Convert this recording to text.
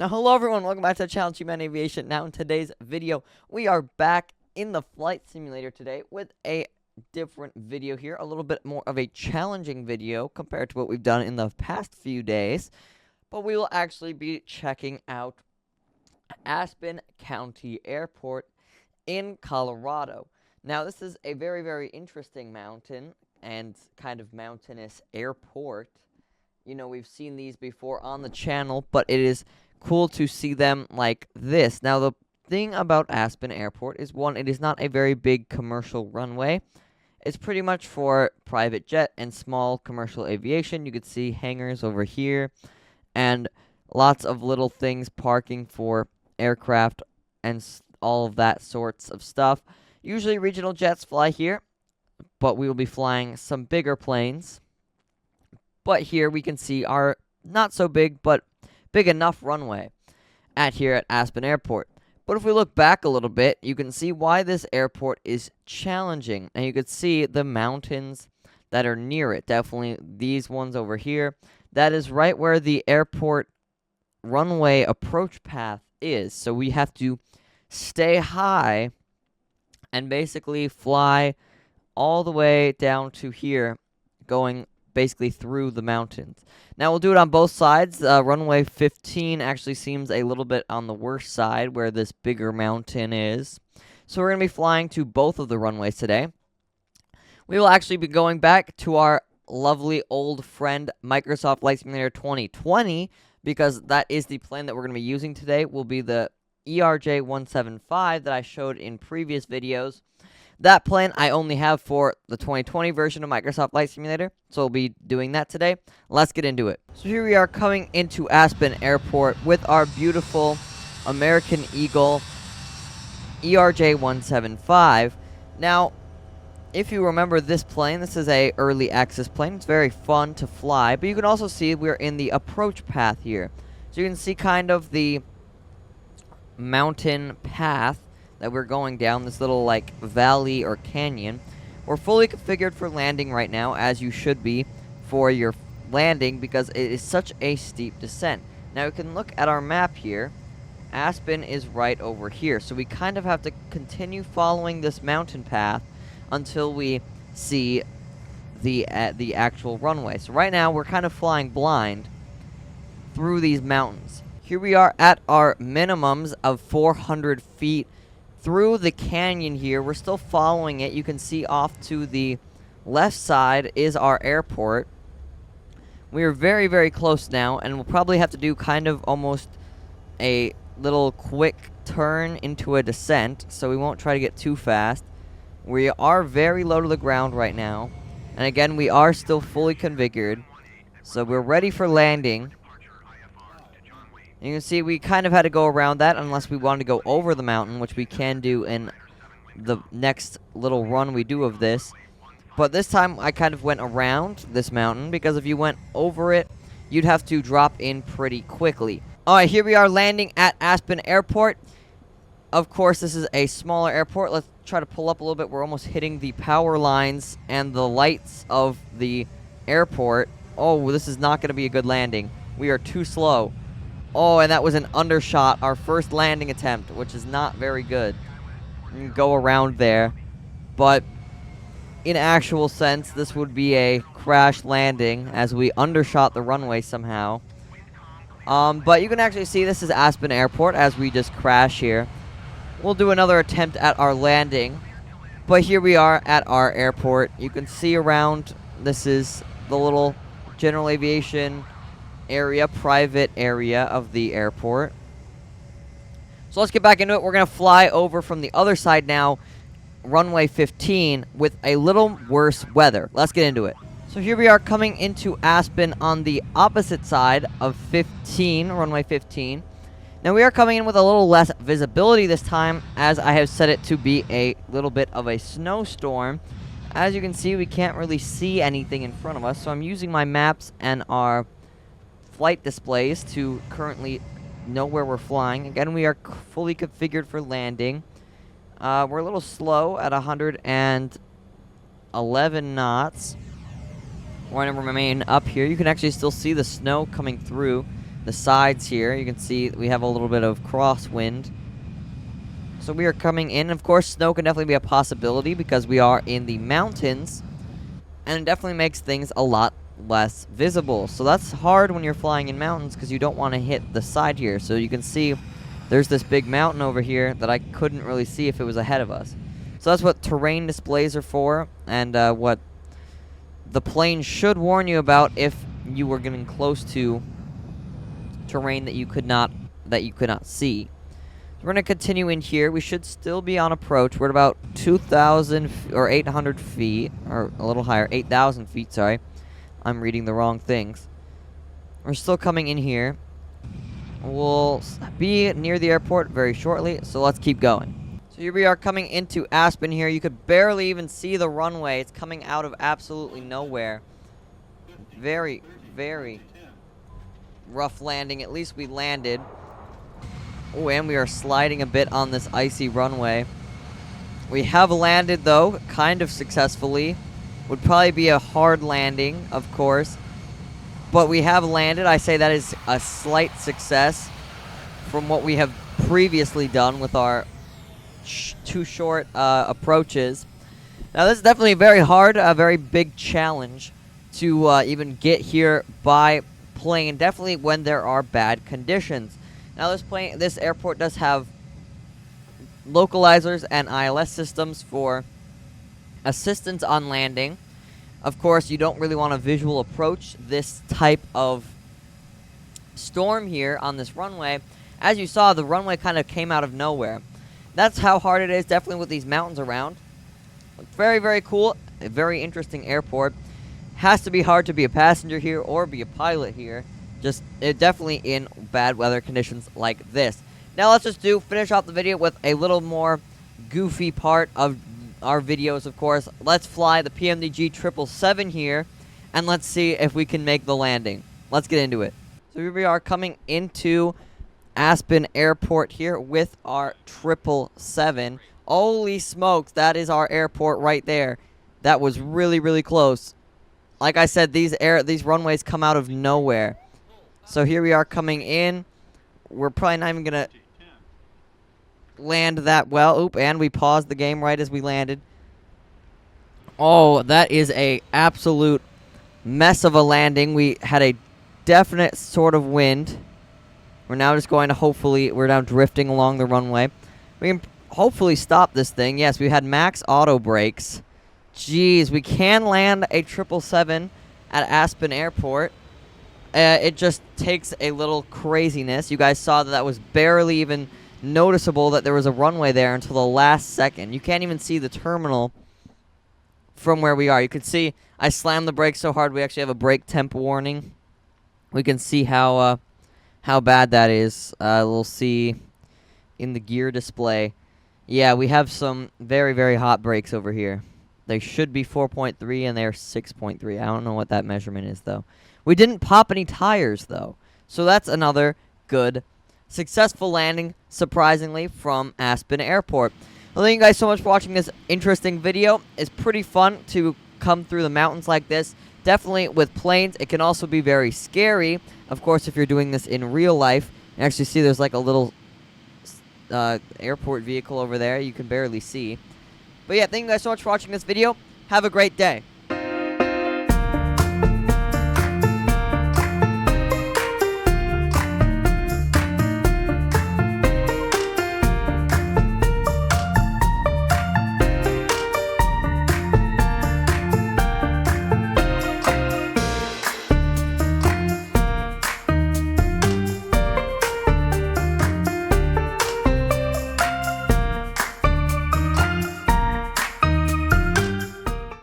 Now, hello everyone, welcome back to the channel, G-Man Aviation. Now, in today's video, we are back in the flight simulator today with a different video here, a little bit more of a challenging video compared to what we've done in the past few days. But we will actually be checking out Aspen County Airport in Colorado. Now, this is a very, very interesting mountain and kind of mountainous airport. You know, we've seen these before on the channel, but it is cool to see them like this. Now, the thing about Aspen Airport is, one, it is not a very big commercial runway. It's pretty much for private jet and small commercial aviation. You could see hangars over here and lots of little things parking for aircraft and all of that sorts of stuff. Usually regional jets fly here, but we will be flying some bigger planes. But here we can see our not so big, but big enough runway here at Aspen Airport. But if we look back a little bit, you can see why this airport is challenging. And you can see the mountains that are near it. Definitely these ones over here. That is right where the airport runway approach path is. So we have to stay high and basically fly all the way down to here, going basically through the mountains. Now, we'll do it on both sides. Runway 15 actually seems a little bit on the worst side where this bigger mountain is. So we're going to be flying to both of the runways today. We will actually be going back to our lovely old friend Microsoft Flight Simulator 2020, because that is the plane that we're going to be using today. Will be the ERJ-175 that I showed in previous videos. That plane I only have for the 2020 version of Microsoft Flight Simulator, so we'll be doing that today. Let's get into it. So here we are coming into Aspen Airport with our beautiful American Eagle ERJ-175. Now, if you remember this plane, this is a early access plane. It's very fun to fly, but you can also see we're in the approach path here. So you can see kind of the mountain path that we're going down, this little like valley or canyon. We're fully configured for landing right now, as you should be for your landing, because it is such a steep descent. Now you can look at our map here. Aspen is right over here, so we kind of have to continue following this mountain path until we see the actual runway. So right now we're kind of flying blind through these mountains. Here we are at our minimums of 400 feet through the canyon here. We're still following it. You can see off to the left side is our airport. We are very, very close now, and we'll probably have to do kind of almost a little quick turn into a descent, so we won't try to get too fast. We are very low to the ground right now, and again, we are still fully configured, so we're ready for landing. You can see we kind of had to go around that unless we wanted to go over the mountain, which we can do in the next little run we do of this. But this time I kind of went around this mountain, because if you went over it, you'd have to drop in pretty quickly. Alright, here we are landing at Aspen Airport. Of course, this is a smaller airport. Let's try to pull up a little bit. We're almost hitting the power lines and the lights of the airport. Oh, this is not going to be a good landing. We are too slow. Oh, and that was an undershot, our first landing attempt, which is not very good. You can go around there. But in actual sense, this would be a crash landing as we undershot the runway somehow. But you can actually see this is Aspen Airport as we just crash here. We'll do another attempt at our landing. But here we are at our airport. You can see around, this is the little general aviation area, private area of the airport. So let's get back into it. We're going to fly over from the other side now, runway 15, with a little worse weather. Let's get into it. So here we are coming into Aspen on the opposite side of 15, runway 15. Now we are coming in with a little less visibility this time, as I have set it to be a little bit of a snowstorm. As you can see, we can't really see anything in front of us, so I'm using my maps and our flight displays to currently know where we're flying. Again, we are fully configured for landing. We're a little slow at 111 knots. We're going to remain up here. You can actually still see the snow coming through the sides here. You can see we have a little bit of crosswind. So we are coming in. Of course, snow can definitely be a possibility because we are in the mountains, and it definitely makes things a lot less visible. So that's hard when you're flying in mountains because you don't want to hit the side here. So you can see there's this big mountain over here that I couldn't really see if it was ahead of us. So that's what terrain displays are for, and what the plane should warn you about if you were getting close to terrain that you could not see. We're going to continue in here. We should still be on approach. We're at about 2,000 or 800 feet, or a little higher, 8,000 feet, sorry. I'm reading the wrong things. We're still coming in here. We'll be near the airport very shortly, so let's keep going. So here we are coming into Aspen here. You could barely even see the runway. It's coming out of absolutely nowhere. Very, very rough landing. At least we landed. Oh, and we are sliding a bit on this icy runway. We have landed, though, kind of successfully. Would probably be a hard landing, of course. But we have landed. I say that is a slight success from what we have previously done with our too short approaches. Now, this is definitely very hard, a very big challenge to even get here by plane, definitely when there are bad conditions. Now, this airport does have localizers and ILS systems for assistance on landing. Of course, you don't really want to visual approach this type of storm here on this runway. As you saw, the runway kind of came out of nowhere. That's how hard it is, definitely with these mountains around. Very, very cool. A very interesting airport. Has to be hard to be a passenger here or be a pilot here. Just definitely in bad weather conditions like this. Now let's just finish off the video with a little more goofy part of our videos, of course. Let's fly the PMDG 777 here, and let's see if we can make the landing. Let's get into it. So here we are coming into Aspen Airport here with our 777. Holy smokes, that is our airport right there. That was really, really close. Like I said, these runways come out of nowhere. So here we are coming in. We're probably not even going to land that well. Oop, and we paused the game right as we landed. Oh, that is a absolute mess of a landing. We had a definite sort of wind. We're now just going to we're now drifting along the runway. We can hopefully stop this thing. Yes, we had max auto brakes. Jeez, we can land a 777 at Aspen Airport. It just takes a little craziness. You guys saw that was barely even noticeable that there was a runway there until the last second. You can't even see the terminal from where we are. You can see I slammed the brakes so hard we actually have a brake temp warning. We can see how bad that is. We'll see in the gear display. Yeah, we have some very, very hot brakes over here. They should be 4.3 and they're 6.3. I don't know what that measurement is, though. We didn't pop any tires, though. So that's another good, successful landing, surprisingly, from Aspen Airport. Well, thank you guys so much for watching this interesting video. It's pretty fun to come through the mountains like this. Definitely with planes, it can also be very scary. Of course, if you're doing this in real life. You actually see there's like a little airport vehicle over there you can barely see. But yeah, thank you guys so much for watching this video. Have a great day.